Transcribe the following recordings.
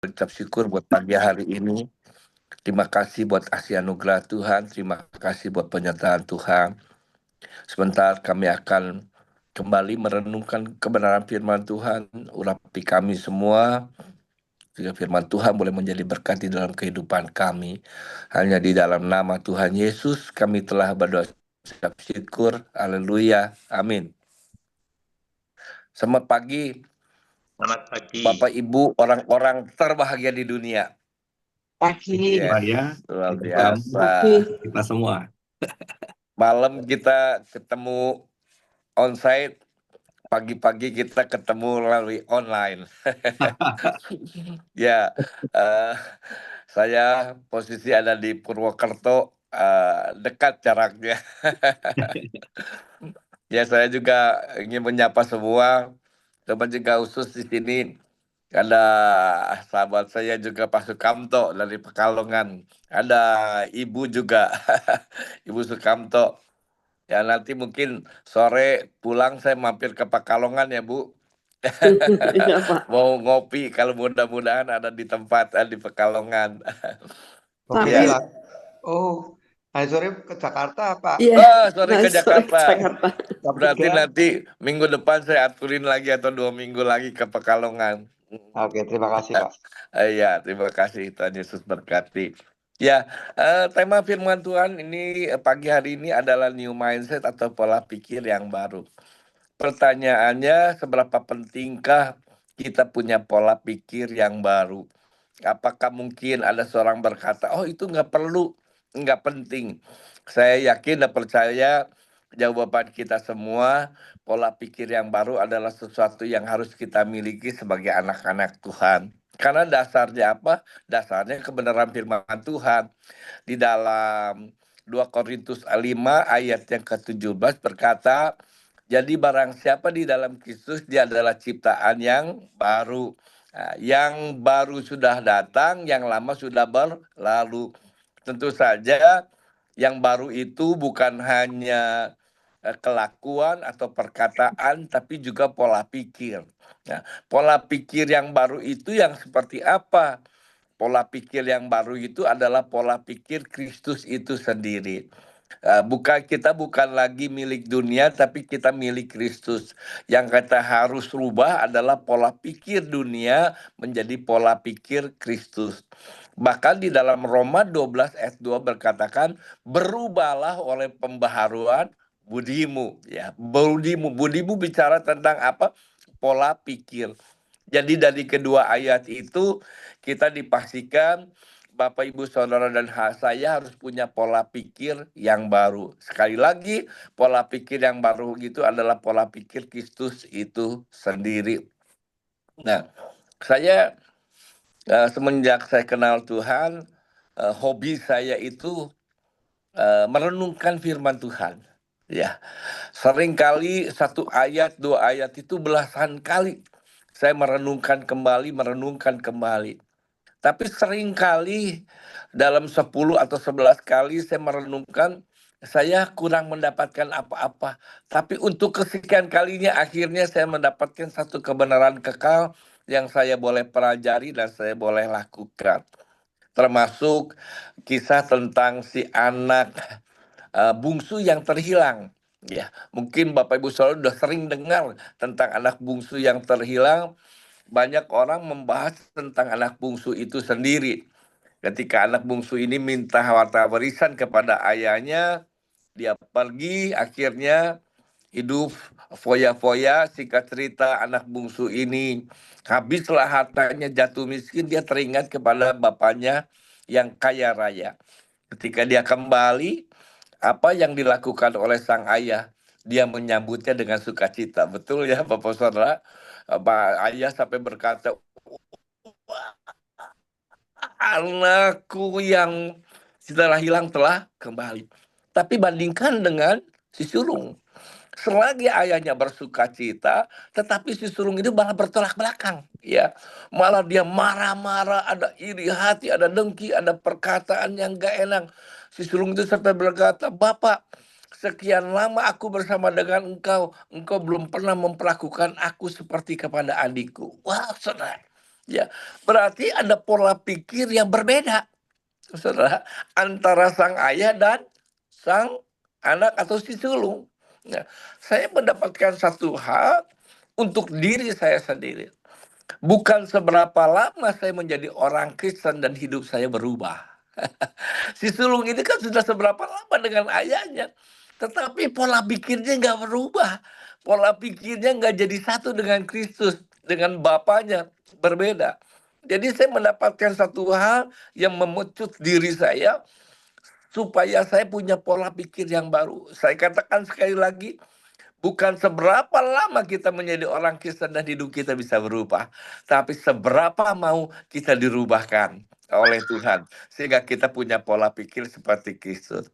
Ucap syukur buat pagi hari ini. Terima kasih buat kasih anugerah Tuhan, terima kasih buat penyertaan Tuhan. Sebentar kami akan kembali merenungkan kebenaran firman Tuhan, urapi kami semua, sehingga firman Tuhan boleh menjadi berkat di dalam kehidupan kami. Hanya di dalam nama Tuhan Yesus kami telah berdoa ucap syukur. Haleluya. Amin. Selamat pagi, Selamat pagi. Bapak Ibu, orang-orang terbahagia di dunia. Pagi. Yes, luar Pagi. biasa. Pagi. Kita semua. Malam kita ketemu onsite, pagi-pagi kita ketemu melalui online. Ya, eh, saya posisi ada di Purwokerto, dekat jaraknya. Ya, saya juga ingin menyapa semua, teman juga khusus di sini ada sahabat saya juga Pak Sukamto dari Pekalongan, ada Ibu juga, Ibu Sukamto. Ya nanti mungkin sore pulang saya mampir ke Pekalongan ya Bu. Iya, Pak. Mau ngopi kalau mudah-mudahan ada di tempat di Pekalongan. Tapi Ya. Oh, hari sore ke Jakarta, Pak. iya, Sore nah, ke sore ke Jakarta. Jakarta. Berarti Jam 3. nanti minggu depan saya aturin lagi atau 2 minggu lagi ke Pekalongan. Oke, terima kasih, Pak. Iya, terima kasih Tuhan Yesus berkati. Ya, tema firman Tuhan ini pagi hari ini adalah new mindset atau pola pikir yang baru. Pertanyaannya, seberapa pentingkah kita punya pola pikir yang baru? Apakah mungkin ada seorang berkata, oh itu nggak perlu, nggak penting. Saya yakin dan percaya jawaban kita semua, pola pikir yang baru adalah sesuatu yang harus kita miliki sebagai anak-anak Tuhan. Karena dasarnya apa? Dasarnya kebenaran firman Tuhan. Di dalam 2 Korintus 5 ayat yang ke-17 berkata, jadi barang siapa di dalam Kristus dia adalah ciptaan yang baru. Nah, yang baru sudah datang, yang lama sudah berlalu. Tentu saja yang baru itu bukan hanya kelakuan atau perkataan, tapi juga pola pikir. Nah, pola pikir yang baru itu yang seperti apa? Pola pikir yang baru itu adalah pola pikir Kristus itu sendiri. Bukan lagi milik dunia, tapi kita milik Kristus. Yang kita harus rubah adalah pola pikir dunia menjadi pola pikir Kristus. Bahkan di dalam Roma 12 ayat 2 berkatakan, berubahlah oleh pembaharuan budimu. Ya, budimu bicara tentang apa? Pola pikir. Jadi dari kedua ayat itu kita dipastikan Bapak, Ibu, Saudara, dan saya harus punya pola pikir yang baru. Sekali lagi, pola pikir yang baru itu adalah pola pikir Kristus itu sendiri. Nah, saya semenjak saya kenal Tuhan, hobi saya itu merenungkan firman Tuhan. Ya, seringkali satu ayat, dua ayat itu belasan kali saya merenungkan kembali. Tapi seringkali dalam 10 atau 11 kali saya merenungkan, saya kurang mendapatkan apa-apa. Tapi untuk kesekian kalinya akhirnya saya mendapatkan satu kebenaran kekal yang saya boleh pelajari dan saya boleh lakukan. Termasuk kisah tentang si anak bungsu yang terhilang. Ya, mungkin Bapak Ibu Saudara sudah sering dengar tentang anak bungsu yang terhilang. Banyak orang membahas tentang anak bungsu itu sendiri. Ketika anak bungsu ini minta harta warisan kepada ayahnya, dia pergi, akhirnya hidup foya-foya. Singkat cerita, anak bungsu ini habislah hartanya, jatuh miskin, dia teringat kepada bapaknya yang kaya raya. Ketika dia kembali, apa yang dilakukan oleh sang ayah? Dia menyambutnya dengan sukacita. Betul ya Bapak Saudara? Ayah sampai berkata, anakku yang setelah hilang telah kembali. Tapi bandingkan dengan si sulung. Selagi ayahnya bersukacita, tetapi si sulung itu malah bertolak belakang. Ya, malah dia marah-marah, ada iri hati, ada dengki, ada perkataan yang gak enak. Si sulung itu sampai berkata, Bapak, sekian lama aku bersama dengan engkau belum pernah memperlakukan aku seperti kepada adikku. Wah, saudara. Ya, berarti ada pola pikir yang berbeda, saudara, antara sang ayah dan sang anak atau si sulung. Nah, saya mendapatkan satu hal untuk diri saya sendiri. Bukan seberapa lama saya menjadi orang Kristen dan hidup saya berubah. Si sulung ini kan sudah seberapa lama dengan ayahnya, tetapi pola pikirnya nggak berubah. Pola pikirnya nggak jadi satu dengan Kristus, dengan Bapaknya, berbeda. Jadi saya mendapatkan satu hal yang memecut diri saya supaya saya punya pola pikir yang baru. Saya katakan sekali lagi, bukan seberapa lama kita menjadi orang Kristen dan hidup kita bisa berubah, tapi seberapa mau kita dirubahkan oleh Tuhan sehingga kita punya pola pikir seperti Kristus.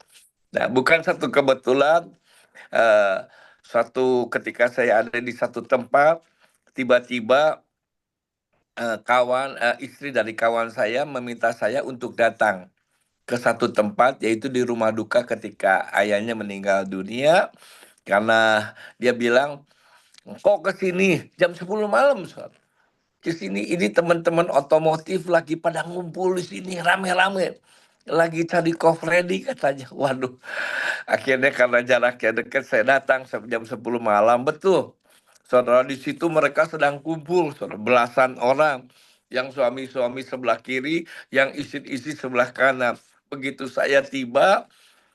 Nah, bukan satu kebetulan, eh, suatu ketika saya ada di satu tempat, tiba-tiba istri dari kawan saya meminta saya untuk datang ke satu tempat, yaitu di rumah duka ketika ayahnya meninggal dunia, karena dia bilang, kok ke sini jam 10 malam, Sob? Ke sini ini teman-teman otomotif lagi pada ngumpul di sini rame-rame. Lagi cari coffee katanya. Waduh, akhirnya karena jaraknya dekat saya datang jam 10 malam. Betul. Saudara, di situ mereka sedang kumpul, saudara, belasan orang. Yang suami-suami sebelah kiri, yang istri-istri sebelah kanan. Begitu saya tiba,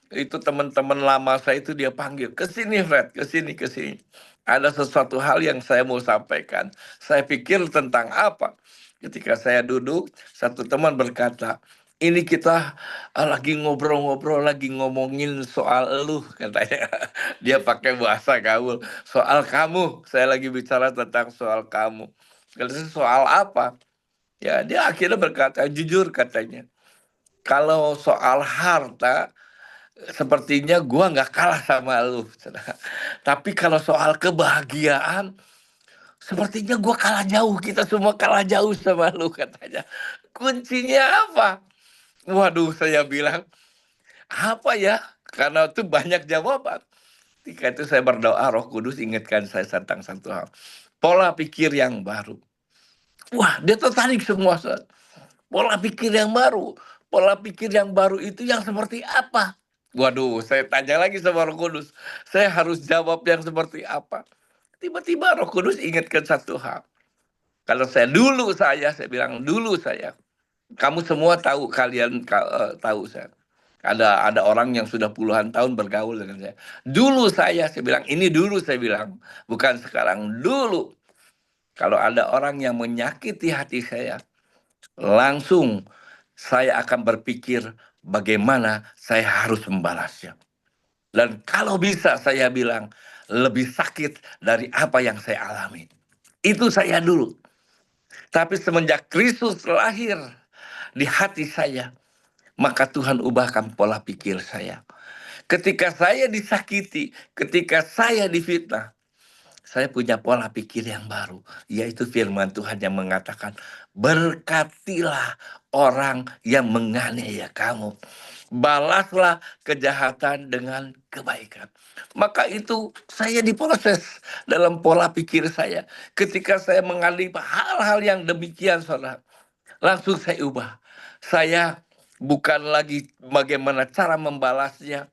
itu teman-teman lama saya itu dia panggil, ke sini Fred, ke sini, ke sini. Ada sesuatu hal yang saya mau sampaikan. Saya pikir tentang apa? Ketika saya duduk, satu teman berkata, ini kita lagi ngobrol-ngobrol, lagi ngomongin soal elu, katanya. Dia pakai bahasa gaul, soal kamu. Saya lagi bicara tentang soal kamu. Katanya, soal apa? Ya, dia akhirnya berkata, jujur katanya, kalau soal harta, sepertinya gua nggak kalah sama lu. Tapi kalau soal kebahagiaan, sepertinya gua kalah jauh. Kita semua kalah jauh sama lu, katanya. Kuncinya apa? Waduh, saya bilang, apa ya? Karena itu banyak jawaban. Ketika itu saya berdoa, Roh Kudus ingatkan saya tentang satu hal. Pola pikir yang baru. Wah, dia tertarik semua, Ustaz. Pola pikir yang baru. Pola pikir yang baru itu yang seperti apa? Waduh, saya tanya lagi sama Roh Kudus. Saya harus jawab yang seperti apa? Tiba-tiba Roh Kudus ingatkan satu hal. Kalau saya bilang dulu saya. Kamu semua tahu, kalian tahu saya. Ada orang yang sudah puluhan tahun bergaul dengan saya. Dulu saya bilang, ini dulu saya bilang. Bukan sekarang, dulu. Kalau ada orang yang menyakiti hati saya, langsung saya akan berpikir bagaimana saya harus membalasnya. Dan kalau bisa saya bilang, lebih sakit dari apa yang saya alami. Itu saya dulu. Tapi semenjak Kristus lahir di hati saya, maka Tuhan ubahkan pola pikir saya. Ketika saya disakiti, ketika saya difitnah, saya punya pola pikir yang baru, yaitu firman Tuhan yang mengatakan, berkatilah orang yang menganiaya kamu. Balaslah kejahatan dengan kebaikan. Maka itu saya diproses dalam pola pikir saya. Ketika saya mengalami hal-hal yang demikian, saudara, langsung saya ubah. Saya bukan lagi bagaimana cara membalasnya,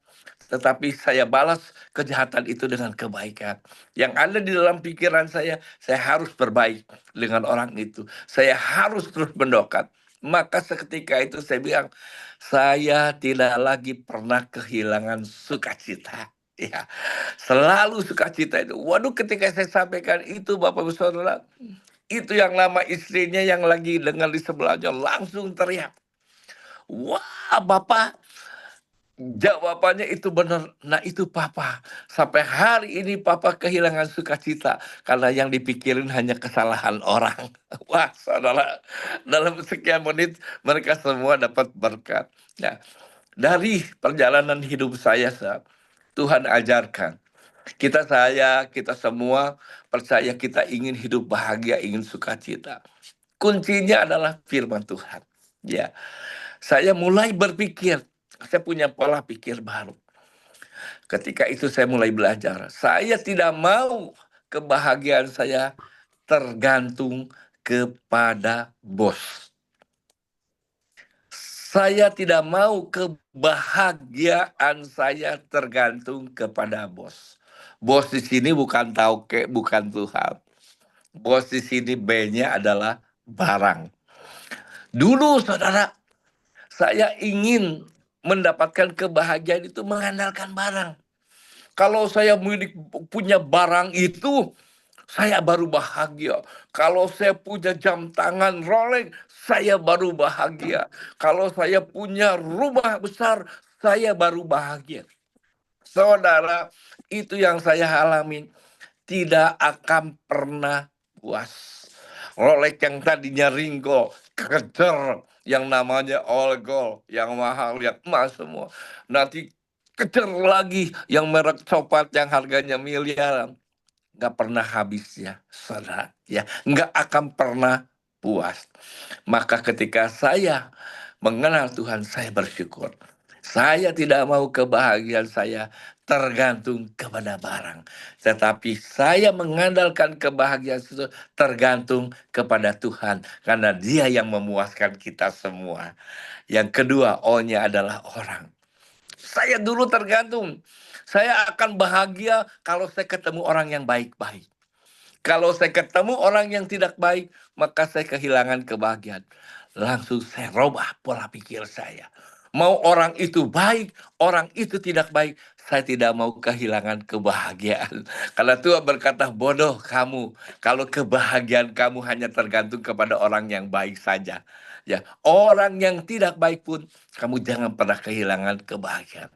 tetapi saya balas kejahatan itu dengan kebaikan. Yang ada di dalam pikiran saya harus berbaik dengan orang itu. Saya harus terus mendoakan. Maka seketika itu saya bilang, saya tidak lagi pernah kehilangan sukacita. Ya, selalu sukacita itu. Waduh, ketika saya sampaikan itu, Bapak Ibu Saudara, itu yang nama istrinya yang lagi dengar di sebelahnya langsung teriak. Wah, Bapak, jawabannya itu benar. Nah, itu Papa. Sampai hari ini Papa kehilangan sukacita karena yang dipikirin hanya kesalahan orang. Wah, saudara, dalam sekian menit mereka semua dapat berkat. Nah, dari perjalanan hidup saya, Tuhan ajarkan. Kita semua percaya kita ingin hidup bahagia, ingin sukacita. Kuncinya adalah firman Tuhan. Ya, saya mulai berpikir, saya punya pola pikir baru. Ketika itu saya mulai belajar. Saya tidak mau kebahagiaan saya tergantung kepada bos. Saya tidak mau kebahagiaan saya tergantung kepada bos. Bos di sini bukan tauke, bukan Tuhan. Bos di sini B-nya adalah barang. Dulu saudara, saya ingin mendapatkan kebahagiaan itu mengandalkan barang. Kalau saya punya barang itu, saya baru bahagia. Kalau saya punya jam tangan Rolex, saya baru bahagia. Kalau saya punya rumah besar, saya baru bahagia. Saudara, itu yang saya alami. Tidak akan pernah puas. Rolex yang tadinya ringgol, kejar yang namanya all gold, yang mahal, yang emas semua. Nanti kejar lagi yang merek coklat yang harganya miliaran. Nggak pernah habis ya, saudara. Ya, nggak akan pernah puas. Maka ketika saya mengenal Tuhan, saya bersyukur. Saya tidak mau kebahagiaan saya tergantung kepada barang. Tetapi saya mengandalkan kebahagiaan itu tergantung kepada Tuhan. Karena Dia yang memuaskan kita semua. Yang kedua, O-nya adalah orang. Saya dulu tergantung. Saya akan bahagia kalau saya ketemu orang yang baik-baik. Kalau saya ketemu orang yang tidak baik, maka saya kehilangan kebahagiaan. Langsung saya rubah pola pikir saya. Mau orang itu baik, orang itu tidak baik, saya tidak mau kehilangan kebahagiaan. Karena Tuhan berkata, bodoh kamu, kalau kebahagiaan kamu hanya tergantung kepada orang yang baik saja. Ya, orang yang tidak baik pun, kamu jangan pernah kehilangan kebahagiaan.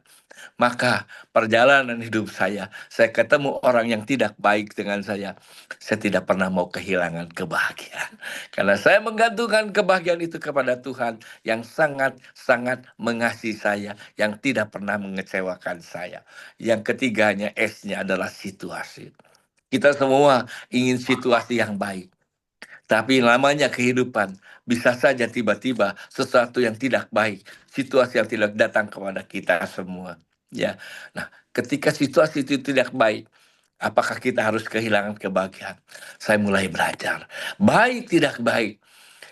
Maka perjalanan hidup saya ketemu orang yang tidak baik dengan saya tidak pernah mau kehilangan kebahagiaan. Karena saya menggantungkan kebahagiaan itu kepada Tuhan yang sangat-sangat mengasihi saya, yang tidak pernah mengecewakan saya. Yang ketiganya, S-nya adalah situasi. Kita semua ingin situasi yang baik. Tapi namanya kehidupan, bisa saja tiba-tiba sesuatu yang tidak baik, situasi yang tidak datang kepada kita semua. Ya, nah ketika situasi itu tidak baik, apakah kita harus kehilangan kebahagiaan? Saya mulai belajar, baik tidak baik,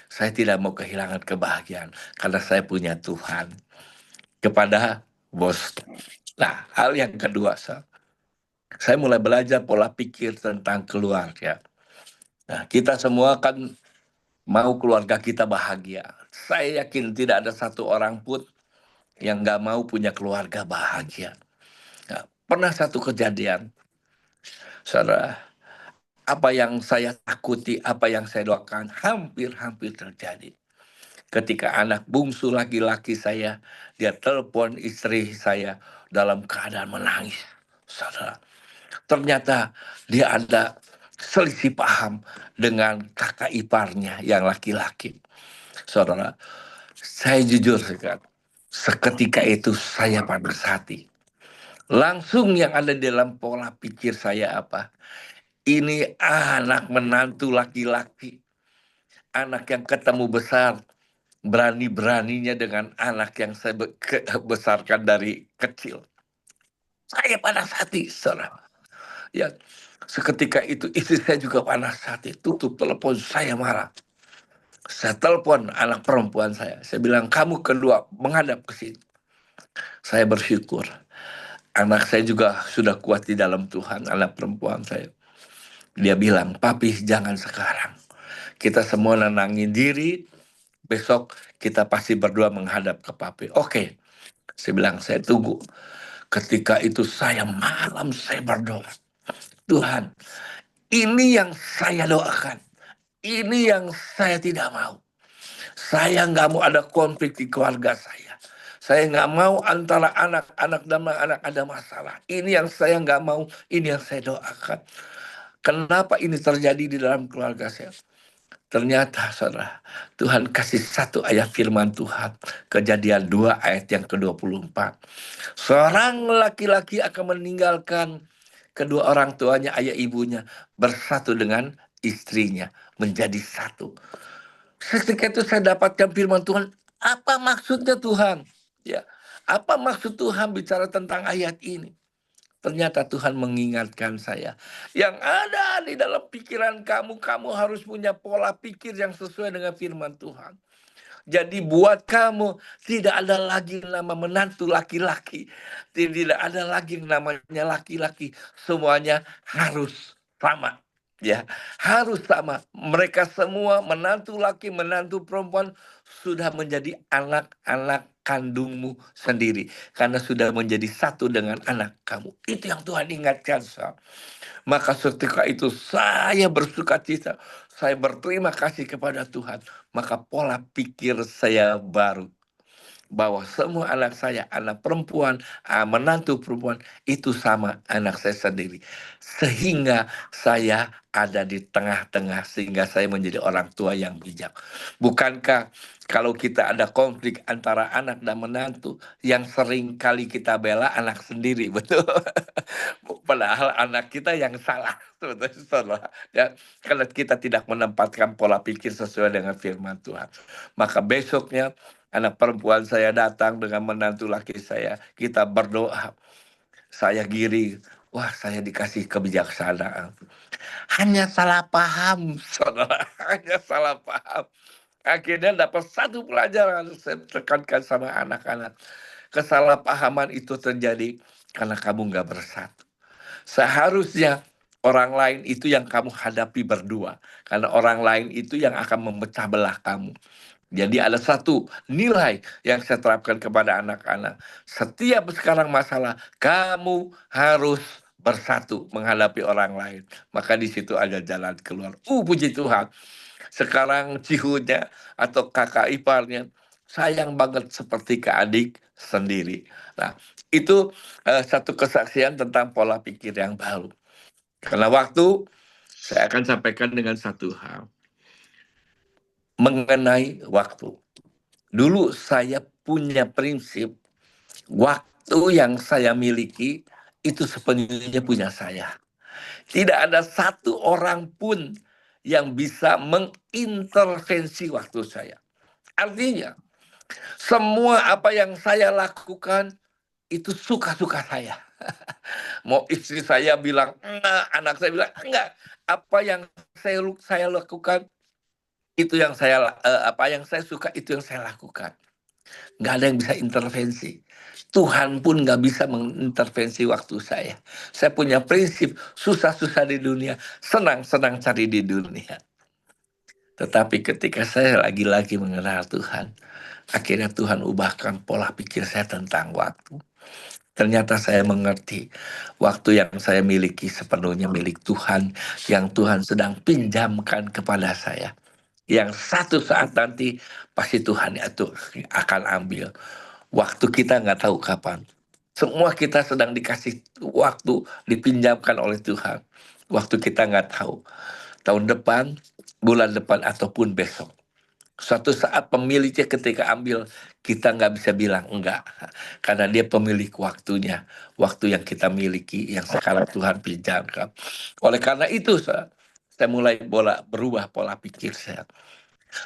saya tidak mau kehilangan kebahagiaan karena saya punya Tuhan kepada bos. Nah, hal yang kedua, saya mulai belajar pola pikir tentang keluarga. Nah, kita semua kan mau keluarga kita bahagia. Saya yakin tidak ada satu orang pun yang nggak mau punya keluarga bahagia. Nah, pernah satu kejadian, saudara, apa yang saya takuti, apa yang saya doakan, hampir-hampir terjadi. Ketika anak bungsu laki-laki saya, dia telepon istri saya dalam keadaan menangis. Saudara, ternyata dia ada selisih paham dengan kakak iparnya yang laki-laki. Saudara, saya jujur sekali, seketika itu saya panas hati. Langsung yang ada dalam pola pikir saya apa? Ini anak menantu laki-laki. Anak yang ketemu besar. Berani-beraninya dengan anak yang saya besarkan dari kecil. Saya panas hati, saudara. Ya, seketika itu istri saya juga panas hati. Tutup telepon, saya marah. Saya telepon anak perempuan saya. Saya bilang, kamu kedua menghadap ke sini. Saya bersyukur. Anak saya juga sudah kuat di dalam Tuhan, anak perempuan saya. Dia bilang, papi jangan sekarang. Kita semua nenangin diri, besok kita pasti berdua menghadap ke papi. Oke, saya bilang, saya tunggu. Ketika itu malam saya berdoa. Tuhan, ini yang saya doakan. Ini yang saya tidak mau. Saya nggak mau ada konflik di keluarga saya. Saya nggak mau antara anak-anak dan anak ada masalah. Ini yang saya nggak mau, ini yang saya doakan. Kenapa ini terjadi di dalam keluarga saya? Ternyata, saudara, Tuhan kasih satu ayat firman Tuhan. Kejadian 2 ayat yang ke-24. Seorang laki-laki akan meninggalkan kedua orang tuanya, ayah ibunya, bersatu dengan istrinya, menjadi satu. Ketika itu saya dapatkan firman Tuhan, apa maksudnya Tuhan? Ya, apa maksud Tuhan bicara tentang ayat ini? ternyata Tuhan mengingatkan saya. Yang ada di dalam pikiran kamu, kamu harus punya pola pikir yang sesuai dengan firman Tuhan. Jadi buat kamu tidak ada lagi nama menantu laki-laki. Tidak ada lagi yang namanya laki-laki. Semuanya harus sama. Ya, harus sama. Mereka semua menantu laki, menantu perempuan sudah menjadi anak-anak kandungmu sendiri. Karena sudah menjadi satu dengan anak kamu. Itu yang Tuhan ingatkan. Maka ketika itu saya bersuka cita. Saya berterima kasih kepada Tuhan. Maka pola pikir saya baru. Bahwa semua anak saya, anak perempuan, menantu perempuan, itu sama anak saya sendiri. Sehingga saya ada di tengah-tengah, sehingga saya menjadi orang tua yang bijak. Bukankah kalau kita ada konflik antara anak dan menantu, yang sering kali kita bela anak sendiri, betul? Padahal anak kita yang salah, saudara. Ya, karena kita tidak menempatkan pola pikir sesuai dengan firman Tuhan. Maka besoknya anak perempuan saya datang dengan menantu laki saya. Kita berdoa. Saya giring. Wah, saya dikasih kebijaksanaan. Hanya salah paham, saudara. Hanya salah paham. Akhirnya dapat satu pelajaran. Saya tekankan sama anak-anak. Kesalahpahaman itu terjadi karena kamu nggak bersatu. Seharusnya orang lain itu yang kamu hadapi berdua. Karena orang lain itu yang akan memecah belah kamu. Jadi ada satu nilai yang saya terapkan kepada anak-anak. Setiap sekarang masalah, kamu harus bersatu menghadapi orang lain. Maka di situ ada jalan keluar. Puji Tuhan. Sekarang cihunya atau kakak iparnya sayang banget seperti ke adik sendiri. Nah, itu satu kesaksian tentang pola pikir yang baru. Karena waktu, saya akan sampaikan dengan satu hal. Mengenai waktu. Dulu saya punya prinsip, waktu yang saya miliki itu sepenuhnya punya saya. Tidak ada satu orang pun yang bisa mengintervensi waktu saya. Artinya, semua apa yang saya lakukan itu suka-suka saya. Mau istri saya bilang enggak, anak saya bilang enggak. Apa yang saya lakukan itu yang apa yang saya suka itu yang saya lakukan. Nggak ada yang bisa intervensi. Tuhan pun nggak bisa mengintervensi waktu saya. Saya punya prinsip, susah-susah di dunia, senang-senang cari di dunia. Tetapi ketika saya lagi-lagi mengenal Tuhan, akhirnya Tuhan ubahkan pola pikir saya tentang waktu. Ternyata saya mengerti waktu yang saya miliki sepenuhnya milik Tuhan, yang Tuhan sedang pinjamkan kepada saya. Yang satu saat nanti pasti Tuhan itu akan ambil. Waktu kita nggak tahu kapan. Semua kita sedang dikasih waktu, dipinjamkan oleh Tuhan. Waktu kita nggak tahu. Tahun depan, bulan depan, ataupun besok. Suatu saat pemiliknya ketika ambil, kita nggak bisa bilang enggak. Karena dia pemilik waktunya. Waktu yang kita miliki, yang sekarang Tuhan pinjamkan. Oleh karena itu, saya mulai berubah pola pikir saya.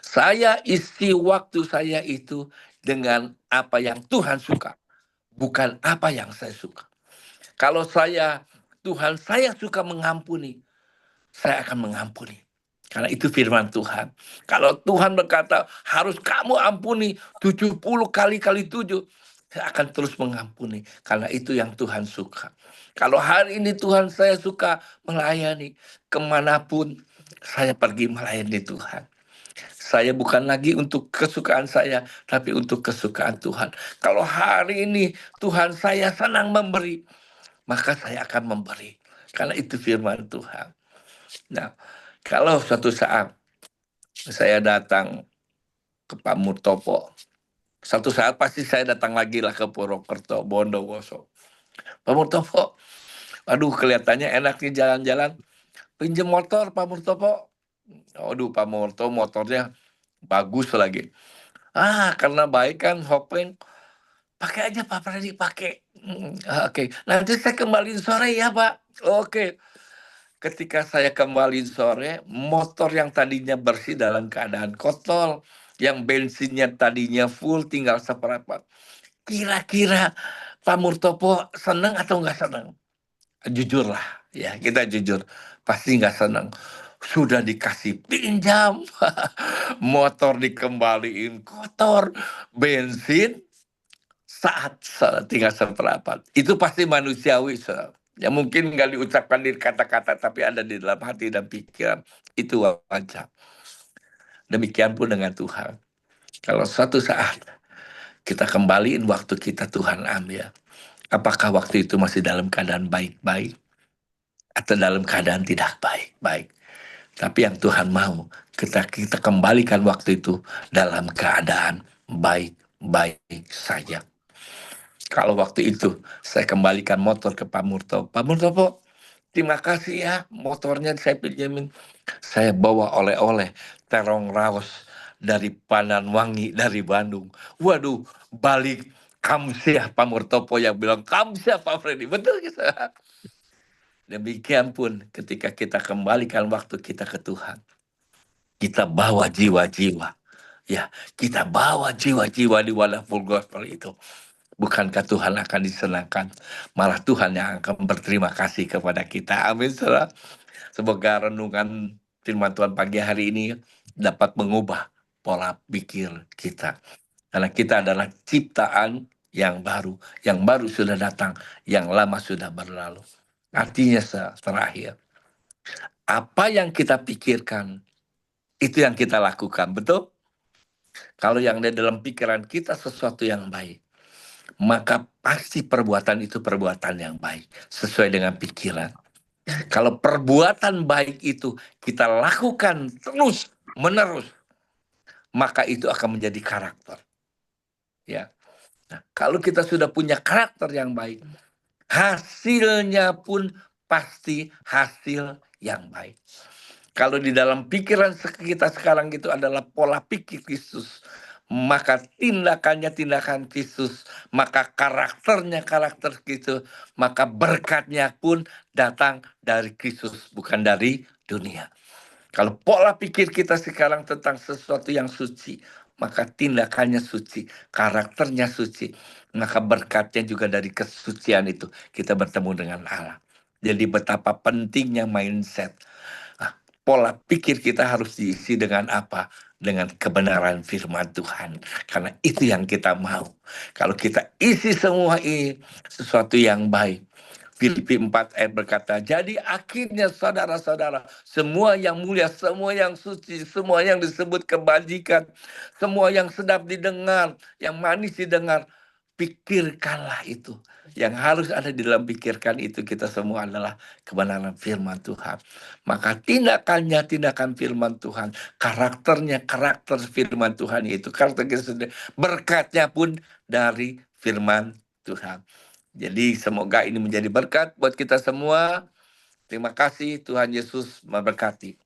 Saya isi waktu saya itu dengan apa yang Tuhan suka, bukan apa yang saya suka. Kalau Tuhan saya suka mengampuni, saya akan mengampuni. Karena itu firman Tuhan. Kalau Tuhan berkata, harus kamu ampuni 70 kali 7, saya akan terus mengampuni. Karena itu yang Tuhan suka. Kalau hari ini Tuhan saya suka melayani, kemanapun saya pergi melayani Tuhan. Saya bukan lagi untuk kesukaan saya, tapi untuk kesukaan Tuhan. Kalau hari ini Tuhan saya senang memberi, maka saya akan memberi. Karena itu firman Tuhan. Nah, kalau suatu saat saya datang ke Pak Murtopo, satu saat pasti saya datang lagi lah ke Purwokerto, Bondowoso. Pak Murtopo, aduh kelihatannya enak nih jalan-jalan. Pinjem motor Pak Murtopo. Aduh Pak Murtopo motornya bagus lagi. Karena baik kan, Hopeng, pakai aja Pak Freddy, pakai. Oke. Nanti saya kembaliin sore ya Pak. Oke. Ketika saya kembaliin sore, motor yang tadinya bersih dalam keadaan kotor, yang bensinnya tadinya full, tinggal seperempat. Kira-kira Pak Murtopo senang atau nggak senang? jujurlah, ya kita jujur, pasti nggak senang. Sudah dikasih pinjam, motor dikembaliin kotor, bensin tinggal seperempat. Itu pasti manusiawi, ya mungkin nggak diucapkan di kata-kata, tapi ada di dalam hati dan pikiran. Itu wajar. Demikian pun dengan Tuhan. Kalau suatu saat kita kembaliin waktu kita, Tuhan ambil. Apakah waktu itu masih dalam keadaan baik-baik atau dalam keadaan tidak baik-baik? Tapi yang Tuhan mau, kita kembalikan waktu itu dalam keadaan baik-baik saja. Kalau waktu itu saya kembalikan motor ke Pak Murtopo. Pak Murtopo, terima kasih ya, motornya saya pinjamin. Saya bawa oleh-oleh terong raos dari Pananwangi, dari Bandung. Waduh, balik kamsiah Pak Murtopo yang bilang kamsiah Pak Freddy. Betul kita. Demikian pun ketika kita kembalikan waktu kita ke Tuhan, kita bawa jiwa-jiwa. Ya, kita bawa jiwa-jiwa di Wonderful Gospel itu. Bukankah Tuhan akan disenangkan? Malah Tuhan yang akan berterima kasih kepada kita. Amin, saudara. Semoga renungan firman Tuhan pagi hari ini dapat mengubah pola pikir kita. Karena kita adalah ciptaan yang baru sudah datang, yang lama sudah berlalu. Artinya terakhir, apa yang kita pikirkan, itu yang kita lakukan, betul? Kalau yang ada dalam pikiran kita sesuatu yang baik, maka pasti perbuatan itu perbuatan yang baik, sesuai dengan pikiran. Kalau perbuatan baik itu kita lakukan terus menerus, maka itu akan menjadi karakter. Ya. Nah, kalau kita sudah punya karakter yang baik, hasilnya pun pasti hasil yang baik. Kalau di dalam pikiran kita sekarang itu adalah pola pikir Kristus, maka tindakannya tindakan Kristus, maka karakternya karakter Kristus, maka berkatnya pun datang dari Kristus, bukan dari dunia. Kalau pola pikir kita sekarang tentang sesuatu yang suci, maka tindakannya suci, karakternya suci, maka berkatnya juga dari kesucian itu kita bertemu dengan Allah. Jadi betapa pentingnya mindset. Pola pikir kita harus diisi dengan apa? Dengan kebenaran firman Tuhan. Karena itu yang kita mau. Kalau kita isi semua ini sesuatu yang baik. Filipi 4 ayat berkata, jadi akhirnya saudara-saudara, semua yang mulia, semua yang suci, semua yang disebut kebajikan, semua yang sedap didengar, yang manis didengar, pikirkanlah itu. Yang harus ada di dalam pikirkan itu kita semua adalah kebenaran firman Tuhan. Maka tindakannya tindakan firman Tuhan, karakternya karakter firman Tuhan itu, karakter kita sendiri, berkatnya pun dari firman Tuhan. Jadi semoga ini menjadi berkat buat kita semua. Terima kasih, Tuhan Yesus memberkati.